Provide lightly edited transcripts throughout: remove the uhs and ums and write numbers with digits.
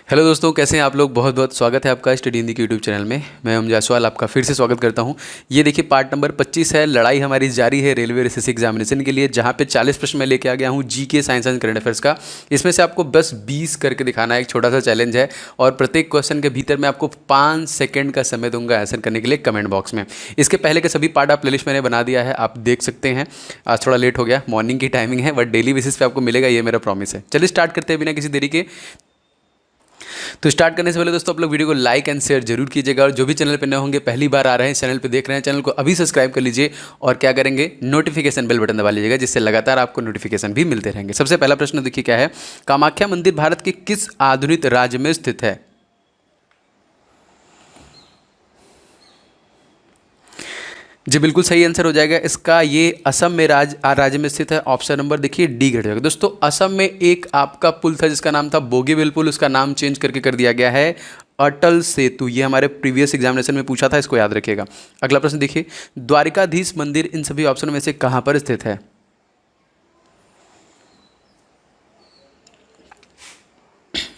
Hello दोस्तों, कैसे हैं आप लोग। बहुत बहुत स्वागत है आपका स्टडी हिंदी के यूट्यूब चैनल में। मैं ओम जायसवाल आपका फिर से स्वागत करता हूं। ये देखिए पार्ट नंबर 25 है। लड़ाई हमारी जारी है रेलवे एसएससी एग्जामिनेशन के लिए, जहां पे 40 प्रश्न मैं लेके आ गया हूं GK, science and current affairs का। इसमें से आपको बस 20 करके दिखाना है। एक छोटा सा चैलेंज है और प्रत्येक क्वेश्चन के भीतर मैं आपको 5 सेकेंड का समय दूंगा आंसर करने के लिए कमेंट बॉक्स में। इसके पहले के सभी पार्ट आप प्लेलिस्ट मैंने बना दिया है, आप देख सकते हैं। आज थोड़ा लेट हो गया, मॉर्निंग की टाइमिंग है, बट डेली बेसिस पे आपको मिलेगा, ये मेरा प्रॉमिस है। चलिए स्टार्ट करते हैं बिना किसी देरी के। तो स्टार्ट करने से पहले दोस्तों आप लोग वीडियो को लाइक एंड शेयर जरूर कीजिएगा, और जो भी चैनल पे नए होंगे, पहली बार आ रहे हैं, चैनल पे देख रहे हैं, चैनल को अभी सब्सक्राइब कर लीजिए। और क्या करेंगे, नोटिफिकेशन बेल बटन दबा लीजिएगा, जिससे लगातार आपको नोटिफिकेशन भी मिलते रहेंगे। सबसे पहला प्रश्न देखिए क्या है। कामाख्या मंदिर भारत के किस आधुनिक राज्य में स्थित है। जी बिल्कुल सही आंसर हो जाएगा इसका। ये असम में राज्य में स्थित है। ऑप्शन नंबर देखिए डी ग्रेड जाएगा। दोस्तों असम में एक आपका पुल था जिसका नाम था बोगीबिल पुल, उसका नाम चेंज करके कर दिया गया है अटल सेतु। ये हमारे प्रीवियस एग्जामिनेशन में पूछा था, इसको याद रखिएगा। अगला प्रश्न देखिए, द्वारिकाधीश मंदिर इन सभी ऑप्शन में से कहां पर स्थित है।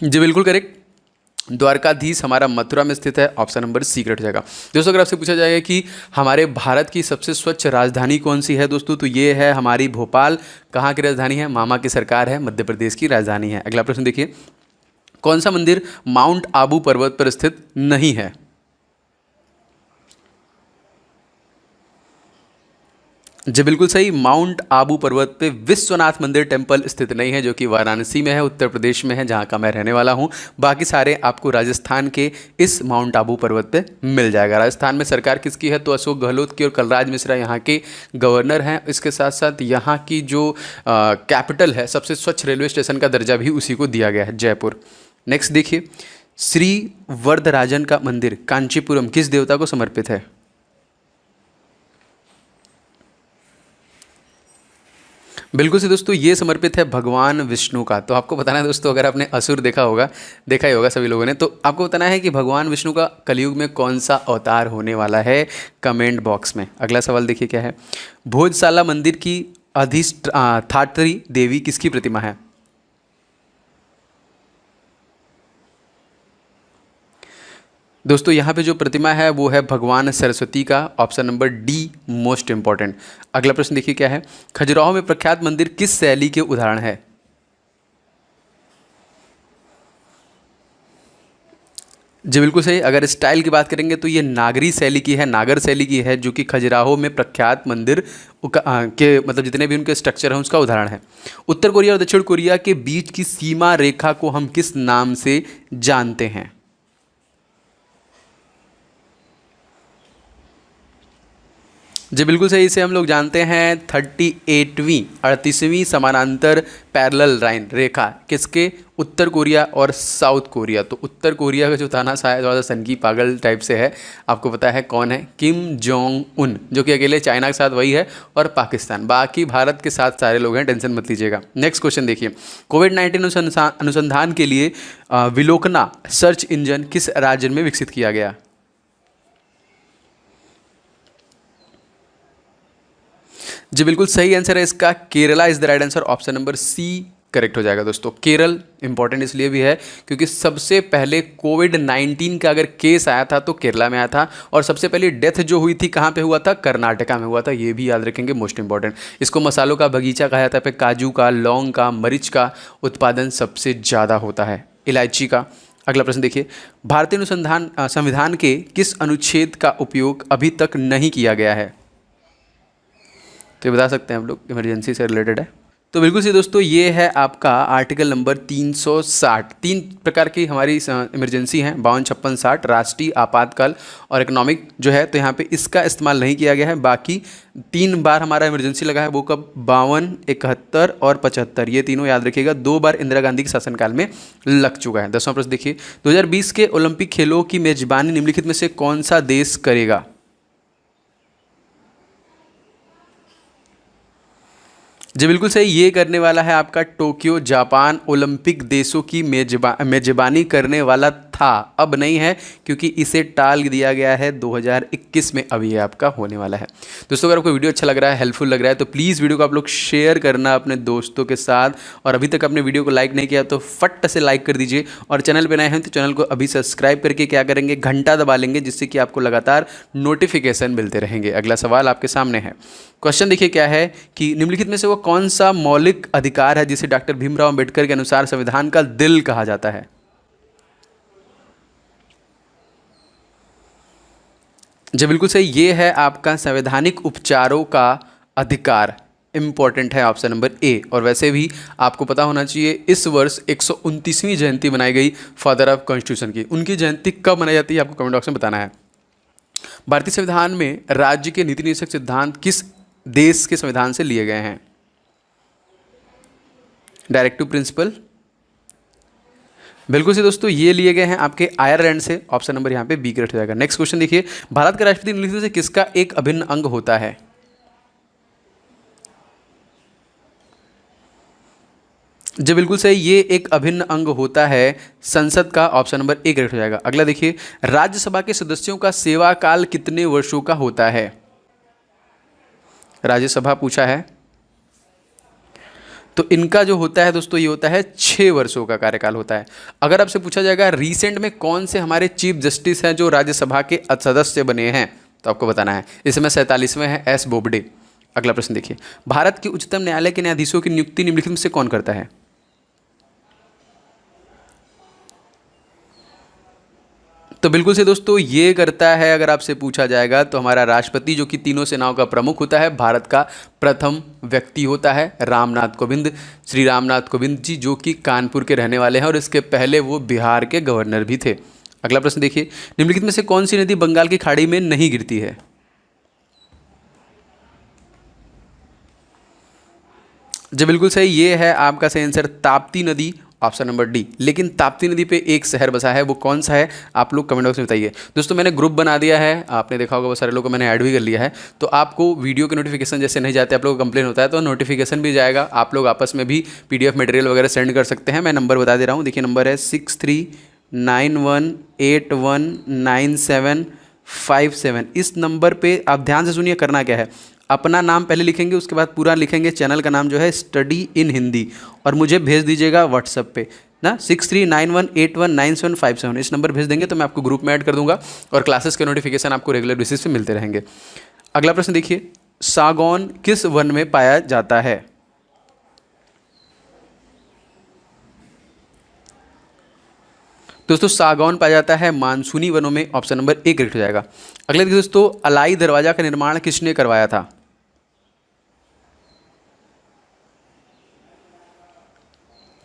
जी बिल्कुल करेक्ट, द्वारकाधीश हमारा मथुरा में स्थित है। ऑप्शन नंबर सी करेक्ट हो जाएगा। दोस्तों अगर आपसे पूछा जाएगा कि हमारे भारत की सबसे स्वच्छ राजधानी कौन सी है दोस्तों, तो ये है हमारी भोपाल। कहाँ की राजधानी है, मामा की सरकार है, मध्य प्रदेश की राजधानी है। अगला प्रश्न देखिए, कौन सा मंदिर माउंट आबू पर्वत पर स्थित नहीं है। जी बिल्कुल सही, माउंट आबू पर्वत पे विश्वनाथ मंदिर टेम्पल स्थित नहीं है, जो कि वाराणसी में है, उत्तर प्रदेश में है, जहाँ का मैं रहने वाला हूँ। बाकी सारे आपको राजस्थान के इस माउंट आबू पर्वत पे मिल जाएगा। राजस्थान में सरकार किसकी है, तो अशोक गहलोत की और कलराज मिश्रा यहाँ के गवर्नर हैं। इसके साथ साथ यहाँ की जो कैपिटल है, सबसे स्वच्छ रेलवे स्टेशन का दर्जा भी उसी को दिया गया है, जयपुर। नेक्स्ट देखिए, श्री वरदराजन का मंदिर कांचीपुरम किस देवता को समर्पित है। बिल्कुल से दोस्तों, ये समर्पित है भगवान विष्णु का। तो आपको बताना है दोस्तों, अगर आपने असुर देखा होगा, देखा ही होगा सभी लोगों ने, तो आपको बताना है कि भगवान विष्णु का कलयुग में कौन सा अवतार होने वाला है, कमेंट बॉक्स में। अगला सवाल देखिए क्या है। भोजशाला मंदिर की अधिष्ठात्री देवी किसकी प्रतिमा है। दोस्तों यहाँ पे जो प्रतिमा है वो है भगवान सरस्वती का। Option number D most important. अगला प्रश्न देखिए क्या है। खजुराहो में प्रख्यात मंदिर किस शैली के उदाहरण है। जी बिल्कुल सही। अगर स्टाइल की बात करेंगे तो ये नागरी शैली की है, नागर शैली की है, जो कि खजुराहो में प्रख्यात मंदिर के मतलब जितने भी उनके स्ट्रक्चर हैं उसका उदाहरण है। उत्तर कोरिया और दक्षिण कोरिया के बीच की सीमा रेखा को हम किस नाम से जानते हैं। जी बिल्कुल सही, इसे हम लोग जानते हैं 38वीं 38वीं समानांतर पैरेलल लाइन रेखा। किसके, उत्तर कोरिया और साउथ कोरिया। तो उत्तर कोरिया का जो था ना, शायद थोड़ा सा सनकी पागल टाइप से है। आपको पता है कौन है, किम जोंग उन, जो कि अकेले चाइना के साथ वही है, और पाकिस्तान। बाकी भारत के साथ सारे लोग हैं, टेंशन मत लीजिएगा। नेक्स्ट क्वेश्चन देखिए, कोविड-19 अनुसंधान के लिए विलोकना सर्च इंजन किस राज्य में विकसित किया गया। जी बिल्कुल सही आंसर है इसका, Kerala is the right answer. Option number C correct हो जाएगा दोस्तों। केरल इंपॉर्टेंट इसलिए भी है क्योंकि सबसे पहले कोविड-19 का अगर केस आया था तो केरला में आया था, और सबसे पहले डेथ जो हुई थी कहाँ पे हुआ था, कर्नाटका में हुआ था। ये भी याद रखेंगे, मोस्ट इंपॉर्टेंट। इसको मसालों का बगीचा कहा जाता है। पे काजू का, लौंग का, मरीच का उत्पादन सबसे ज़्यादा होता है, इलायची का। अगला प्रश्न देखिए, भारतीय संविधान के किस अनुच्छेद का उपयोग अभी तक नहीं किया गया है। तो ये बता सकते हैं हम लोग, इमरजेंसी से रिलेटेड है। तो बिल्कुल सही दोस्तों, ये है आपका आर्टिकल नंबर 360। 3 प्रकार की हमारी इमरजेंसी हैं, 52, 56, 60, राष्ट्रीय आपातकाल और इकोनॉमिक जो है। तो यहाँ पे इसका इस्तेमाल नहीं किया गया है। बाकी 3 बार हमारा इमरजेंसी लगा है, वो कब, 52, 71 और 75। ये तीनों याद रखिएगा। 2 बार इंदिरा गांधी के शासनकाल में लग चुका है। 10वां प्रश्न देखिए, 2020 के ओलंपिक खेलों की मेजबानी निम्नलिखित में से कौन सा देश करेगा। जी बिल्कुल सही, ये करने वाला है आपका टोक्यो, जापान। ओलंपिक देशों की मेजबानी करने वाला था, अब नहीं है क्योंकि इसे टाल दिया गया है 2021 में, अभी ये आपका होने वाला है। दोस्तों अगर आपको वीडियो अच्छा लग रहा है, हेल्पफुल लग रहा है, तो प्लीज़ वीडियो को आप लोग शेयर करना अपने दोस्तों के साथ, और अभी तक अपने वीडियो को लाइक नहीं किया तो फट से लाइक कर दीजिए, और चैनल पर नए हैं तो चैनल को अभी सब्सक्राइब करके क्या करेंगे, घंटा दबा लेंगे, जिससे कि आपको लगातार नोटिफिकेशन मिलते रहेंगे। अगला सवाल आपके सामने है। क्वेश्चन देखिए क्या है कि निम्नलिखित में से वो कौन सा मौलिक अधिकार है जिसे डॉक्टर भीमराव अंबेडकर के अनुसार संविधान का दिल कहा जाता है? जी बिल्कुल सही, ये है आपका संवैधानिक उपचारों का अधिकार। इंपॉर्टेंट है ऑप्शन नंबर ए। और वैसे भी आपको पता होना चाहिए इस वर्ष 129वीं जयंती मनाई गई फादर ऑफ कॉन्स्टिट्यूशन की। उनकी जयंती कब मनाई जाती है आपको कमेंट बॉक्स में बताना है। भारतीय संविधान में राज्य के नीति निदेशक सिद्धांत किस देश के संविधान से लिए गए हैं? डायरेक्टिव प्रिंसिपल, बिल्कुल से दोस्तों ये लिए गए हैं आपके आयरलैंड से। ऑप्शन नंबर यहाँ पे बी करेक्ट हो जाएगा। नेक्स्ट क्वेश्चन देखिए, भारत का राष्ट्रपति निम्नलिखित में से किसका एक अभिन्न अंग होता है? जी बिल्कुल सही, ये एक अभिन्न अंग होता है संसद का। ऑप्शन नंबर ए करेक्ट हो जाएगा। अगला देखिए, राज्यसभा के सदस्यों का सेवा काल कितने वर्षों का होता है? राज्यसभा पूछा है तो इनका जो होता है दोस्तों ये होता है 6 वर्षों का कार्यकाल होता है। अगर आपसे पूछा जाएगा रिसेंट में कौन से हमारे चीफ जस्टिस हैं जो राज्यसभा के सदस्य बने हैं, तो आपको बताना है। इस समय 47वें हैं एस बोबडे। अगला प्रश्न देखिए, भारत के उच्चतम न्यायालय के न्यायाधीशों की नियुक्ति निम्नलिखित में से कौन करता है? तो बिल्कुल से दोस्तों ये करता है, अगर आपसे पूछा जाएगा तो हमारा राष्ट्रपति, जो कि तीनों सेनाओं का प्रमुख होता है, भारत का प्रथम व्यक्ति होता है रामनाथ कोविंद, श्री रामनाथ कोविंद जी, जो कि कानपुर के रहने वाले हैं और इसके पहले वो बिहार के गवर्नर भी थे। अगला प्रश्न देखिए, निम्नलिखित में से कौन सी नदी बंगाल की खाड़ी में नहीं गिरती है? जी बिल्कुल सही, ये है आपका सही आंसर ताप्ती नदी। Option number D. लेकिन ताप्ती नदी पे एक शहर बसा है, वो कौन सा है आप लोग कमेंट बॉक्स में बताइए। दोस्तों मैंने ग्रुप बना दिया है, आपने देखा होगा बहुत सारे लोगों को मैंने ऐड भी कर लिया है। तो आपको वीडियो के नोटिफिकेशन जैसे नहीं जाते, आप लोगों को कंप्लेन होता है तो नोटिफिकेशन भी जाएगा। आप लोग आपस में भी PDF मटेरियल वगैरह सेंड कर सकते हैं। मैं नंबर बता दे रहा हूँ, देखिए नंबर है 6391819757। इस नंबर पर आप ध्यान से सुनिए, करना क्या है, अपना नाम पहले लिखेंगे, उसके बाद पूरा लिखेंगे, चैनल का नाम जो है स्टडी इन हिंदी, और मुझे भेज दीजिएगा व्हाट्सएप पे ना 6391819757। इस नंबर भेज देंगे तो मैं आपको ग्रुप में ऐड कर दूंगा और क्लासेस के नोटिफिकेशन आपको रेगुलर बेसिस पे मिलते रहेंगे। अगला प्रश्न देखिए, सागौन किस वन में पाया जाता है? दोस्तों सागौन पाया जाता है मानसूनी वनों में। ऑप्शन नंबर ए करेक्ट हो जाएगा। अगले देखिए दोस्तों, अलाई दरवाजा का निर्माण किसने करवाया था?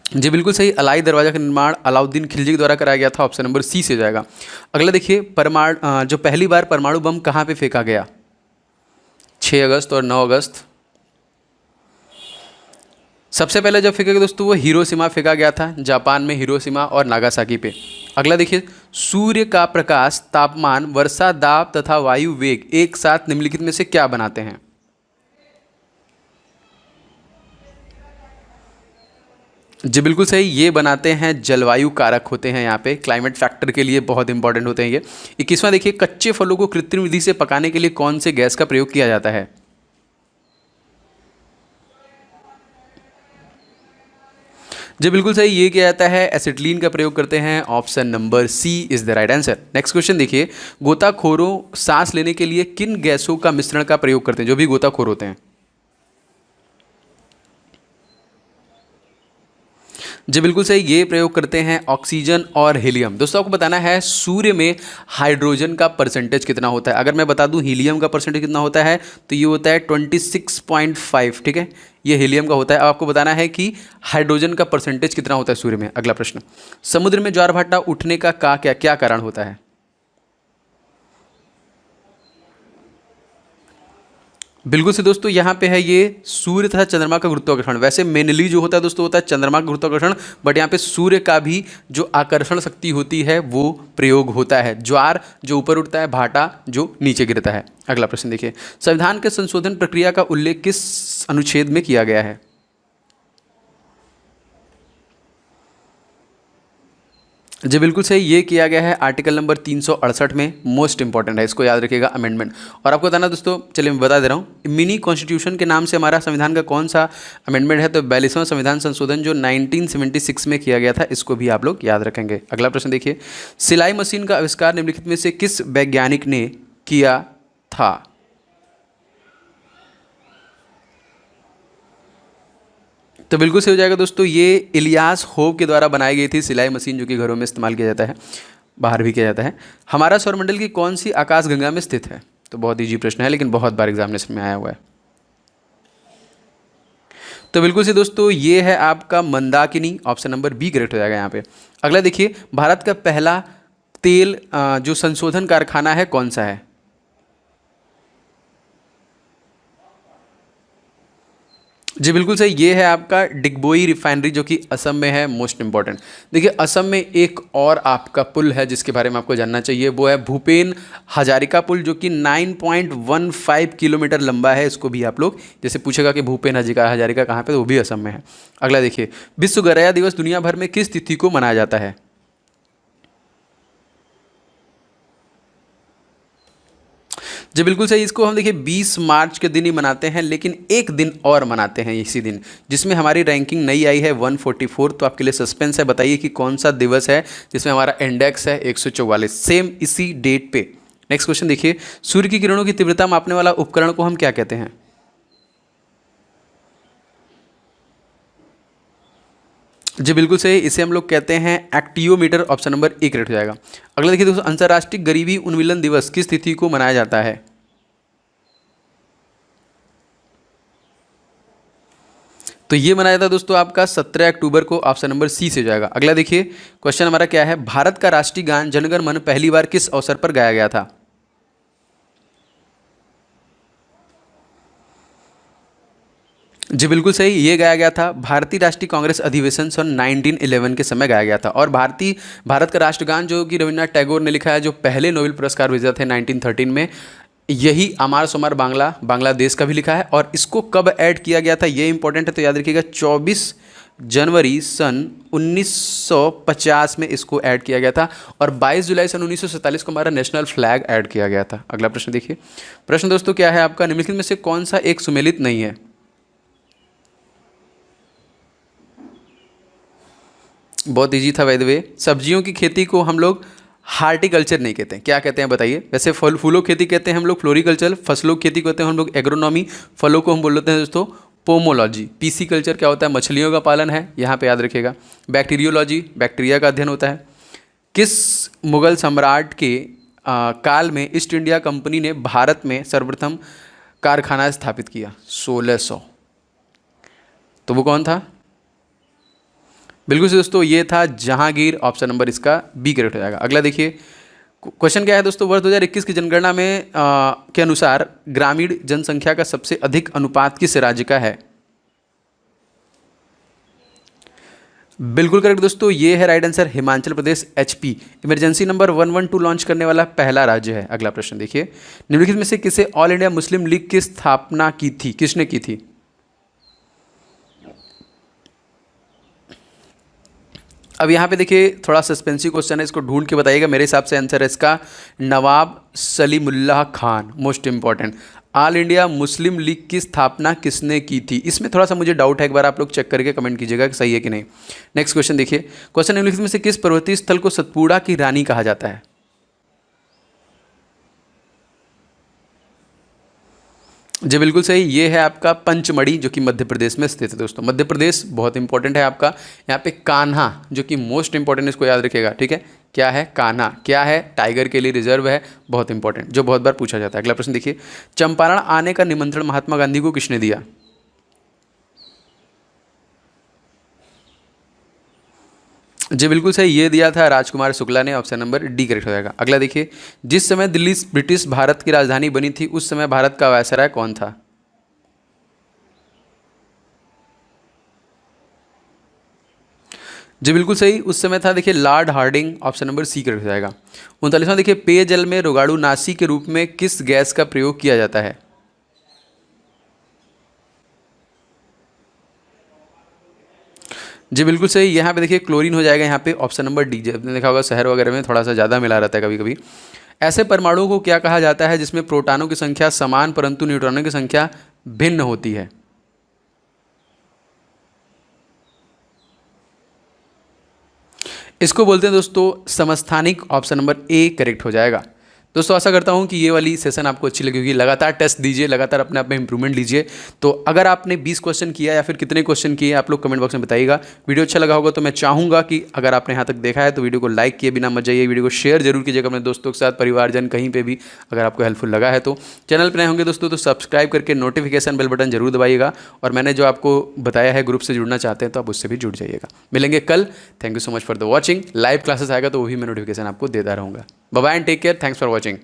जी बिल्कुल सही, अलाई दरवाजा का निर्माण अलाउद्दीन खिलजी के द्वारा कराया गया था। ऑप्शन नंबर सी से हो जाएगा। अगला देखिए, जो पहली बार परमाणु बम कहाँ पे फेंका गया? 6 अगस्त और 9 अगस्त। सबसे पहले जब फेंका गया दोस्तों वो हिरोशिमा फेंका गया था, जापान में हिरोशिमा और नागासाकी पे। अगला देखिए, सूर्य का प्रकाश, तापमान, वर्षा दाब तथा वायु वेग एक साथ निम्नलिखित में से क्या बनाते हैं? जी बिल्कुल सही, ये बनाते हैं जलवायु कारक होते हैं, यहाँ पे क्लाइमेट फैक्टर के लिए बहुत इंपॉर्टेंट होते हैं ये। 21वां देखिए, कच्चे फलों को कृत्रिम विधि से पकाने के लिए कौन से गैस का प्रयोग किया जाता है? जी बिल्कुल सही, ये किया जाता है एसिटिलीन का प्रयोग करते हैं। Option number C is the right answer. Next question देखिए, गोताखोरों सांस लेने के लिए किन गैसों का मिश्रण का प्रयोग करते हैं, जो भी गोताखोर होते हैं? जी बिल्कुल सही, ये प्रयोग करते हैं ऑक्सीजन और हीलियम। दोस्तों आपको बताना है सूर्य में हाइड्रोजन का परसेंटेज कितना होता है। अगर मैं बता दूं हीलियम का परसेंटेज कितना होता है तो ये होता है 26.5। ठीक है, ये हीलियम का होता है। अब आपको बताना है कि हाइड्रोजन का परसेंटेज कितना होता है सूर्य में। अगला प्रश्न, समुद्र में ज्वार भाटा उठने का क्या कारण होता है? बिल्कुल से दोस्तों, यहाँ पे है ये सूर्य तथा चंद्रमा का गुरुत्वाकर्षण। वैसे मेनली जो होता है दोस्तों होता है चंद्रमा का गुरुत्वाकर्षण, बट यहाँ पे सूर्य का भी जो आकर्षण शक्ति होती है वो प्रयोग होता है। ज्वार जो ऊपर उठता है, भाटा जो नीचे गिरता है। अगला प्रश्न देखिए, संविधान के संशोधन प्रक्रिया का उल्लेख किस अनुच्छेद में किया गया है? जी बिल्कुल सही, ये किया गया है आर्टिकल नंबर 368 में, मोस्ट इंपॉर्टेंट है, इसको याद रखिएगा, अमेंडमेंट। और आपको बताना दोस्तों, चलिए मैं बता दे रहा हूँ, मिनी कॉन्स्टिट्यूशन के नाम से हमारा संविधान का कौन सा अमेंडमेंट है, तो 42वां संविधान संशोधन जो 1976 में किया गया था, इसको भी आप लोग याद रखेंगे। अगला प्रश्न देखिए, सिलाई मशीन का आविष्कार निम्नलिखित में से किस वैज्ञानिक ने किया था? तो बिल्कुल सही हो जाएगा दोस्तों, ये इलियास होप के द्वारा बनाई गई थी सिलाई मशीन, जो कि घरों में इस्तेमाल किया जाता है, बाहर भी किया जाता है। हमारा सौरमंडल की कौन सी आकाश गंगा में स्थित है? तो बहुत ईजी प्रश्न है, लेकिन बहुत बार एग्जामिनेशन में आया हुआ है। तो बिल्कुल से दोस्तों, ये है आपका Mandakini, option number B correct हो जाएगा यहाँ पे। अगला देखिए, भारत का पहला तेल जो संशोधन कारखाना है कौन सा है? जी बिल्कुल सही, ये है आपका डिगबोई रिफाइनरी, जो कि असम में है, मोस्ट इंपॉर्टेंट। देखिए, असम में एक और आपका पुल है जिसके बारे में आपको जानना चाहिए, वो है भूपेन हजारिका पुल, जो कि 9.15 किलोमीटर लंबा है। इसको भी आप लोग जैसे पूछेगा कि भूपेन हजारिका कहाँ पे, तो वो भी असम में है। अगला देखिए, विश्व गैया दिवस दुनिया भर में किस तिथि को मनाया जाता है? जी बिल्कुल सही, इसको हम देखिए 20 मार्च के दिन ही मनाते हैं, लेकिन एक दिन और मनाते हैं इसी दिन, जिसमें हमारी रैंकिंग नई आई है 144। तो आपके लिए सस्पेंस है, बताइए कि कौन सा दिवस है जिसमें हमारा इंडेक्स है 144, सेम इसी डेट पे। नेक्स्ट क्वेश्चन देखिए, सूर्य की किरणों की तीव्रता मापने वाला उपकरण को हम क्या कहते हैं? जी बिल्कुल सही, इसे हम लोग कहते हैं एक्टियोमीटर, ऑप्शन नंबर ए करेक्ट हो जाएगा। अगला देखिए दोस्तों, अंतर्राष्ट्रीय गरीबी उन्मूलन दिवस किस तिथि को मनाया जाता है? तो ये मनाया जाता है दोस्तों आपका 17 अक्टूबर को, ऑप्शन नंबर सी से हो जाएगा। अगला देखिए, क्वेश्चन हमारा क्या है, भारत का राष्ट्रीय गान जनगण मन पहली बार किस अवसर पर गाया गया था? जी बिल्कुल सही, ये गाया गया था भारतीय राष्ट्रीय कांग्रेस अधिवेशन सन 1911 के समय गाया गया था। और भारत का राष्ट्रगान जो कि रविन्द्रनाथ टैगोर ने लिखा है, जो पहले नोबेल पुरस्कार विजेता थे 1913 में, यही अमार सोमार बांग्लादेश का भी लिखा है। और इसको कब ऐड किया गया था, ये इंपॉर्टेंट है, तो याद रखिएगा 24 जनवरी सन 1950 में इसको ऐड किया गया था। और 22 जुलाई सन 1947 को हमारा नेशनल फ्लैग ऐड किया गया था। अगला प्रश्न देखिए, प्रश्न दोस्तों क्या है आपका, निम्नलिखित में से कौन सा एक सुमेलित नहीं है? बहुत इजी था बाय द वे। सब्जियों की खेती को हम लोग हार्टिकल्चर नहीं कहते हैं, क्या कहते हैं बताइए? वैसे फूलों की खेती कहते हैं हम लोग फ्लोरिकल्चर, फसलों की खेती कहते हैं हम लोग एग्रोनॉमी, फलों को हम बोल लेते हैं दोस्तों पोमोलॉजी। पीसी कल्चर क्या होता है? मछलियों का पालन है, यहाँ पे याद रखिएगा। बैक्टीरियोलॉजी, बैक्टीरिया का अध्ययन होता है। किस मुगल सम्राट के काल में ईस्ट इंडिया कंपनी ने भारत में सर्वप्रथम कारखाना स्थापित किया? 1600। तो वो कौन था? बिल्कुल से दोस्तों, ये था जहांगीर, ऑप्शन नंबर इसका बी करेक्ट हो जाएगा। अगला देखिए, क्वेश्चन क्या है दोस्तों, वर्ष 2021 की जनगणना में के अनुसार ग्रामीण जनसंख्या का सबसे अधिक अनुपात किस राज्य का है? बिल्कुल करेक्ट दोस्तों, ये है right answer, Himachal Pradesh. HP emergency number 112 launch करने वाला पहला राज्य है। अगला प्रश्न देखिए, निम्नलिखित में से किसे ऑल इंडिया मुस्लिम लीग की स्थापना की थी, किसने की थी? अब यहाँ पे देखिए, थोड़ा सस्पेंसिव क्वेश्चन है, इसको ढूंढ के बताइएगा। मेरे हिसाब से आंसर है इसका Nawab Salimullah Khan, most important. All India Muslim League की स्थापना किसने की थी? इसमें थोड़ा सा मुझे डाउट है, एक बार आप लोग चेक करके कमेंट कीजिएगा कि सही है कि नहीं। नेक्स्ट क्वेश्चन देखिए, क्वेश्चन निम्नलिखित में से किस पर्वतीय स्थल को सतपुड़ा की रानी कहा जाता है? जी बिल्कुल सही, ये है आपका पंचमढ़ी, जो कि मध्य प्रदेश में स्थित है दोस्तों। मध्य प्रदेश बहुत इंपॉर्टेंट है आपका। यहाँ पे कान्हा, जो कि मोस्ट इंपॉर्टेंट, इसको याद रखिएगा, ठीक है। क्या है? कान्हा क्या है? टाइगर के लिए रिजर्व है, बहुत इंपॉर्टेंट, जो बहुत बार पूछा जाता है। अगला प्रश्न देखिए, चंपारण आने का निमंत्रण महात्मा गांधी को किसने दिया? जी बिल्कुल सही, ये दिया था राजकुमार शुक्ला ने, ऑप्शन नंबर डी करेक्ट हो जाएगा। अगला देखिए, जिस समय दिल्ली ब्रिटिश भारत की राजधानी बनी थी, उस समय भारत का वायसराय कौन था? जी बिल्कुल सही, उस समय था देखिए Lord Hardinge, option number C correct हो जाएगा। 39वां देखिए, पेयजल में रोगाणु नाशी के रूप में किस गैस का प्रयोग किया जाता है? जी बिल्कुल सही, यहाँ पे देखिए क्लोरीन हो जाएगा यहाँ पे ऑप्शन नंबर डी। आपने देखा होगा शहर वगैरह में थोड़ा सा ज़्यादा मिला रहता है कभी कभी। ऐसे परमाणुओं को क्या कहा जाता है जिसमें प्रोटॉनों की संख्या समान परंतु न्यूट्रॉनों की संख्या भिन्न होती है? इसको बोलते हैं दोस्तों समस्थानिक। ऑप्शन नंबर ए करेक्ट हो जाएगा। दोस्तों आशा करता हूँ कि ये वाली सेशन आपको अच्छी लगी होगी। लगातार टेस्ट दीजिए, लगातार अपने आप में इंप्रूवमेंट लीजिए। तो अगर आपने 20 क्वेश्चन किया या फिर कितने क्वेश्चन किए आप लोग कमेंट बॉक्स में बताइएगा। वीडियो अच्छा लगा होगा तो मैं चाहूँगा कि अगर आपने यहाँ तक देखा है तो वीडियो को लाइक किए बिना मत जाइए। वीडियो को शेयर जरूर कीजिएगा अपने दोस्तों के साथ, परिवारजन कहीं पर भी अगर आपको हेल्पफुल लगा है तो। चैनल पर नए होंगे दोस्तों तो सब्सक्राइब करके नोटिफिकेशन बेल बटन जरूर दबाइएगा। और मैंने जो आपको बताया है ग्रुप से जुड़ना चाहते हैं तो आप उससे भी जुड़ जाइएगा। मिलेंगे कल। Thank you so much for the watching. Live classes आएगा तो वो भी मैं नोटिफिकेशन आपको देता रहूँगा। Bye bye and take care. Thanks for watching.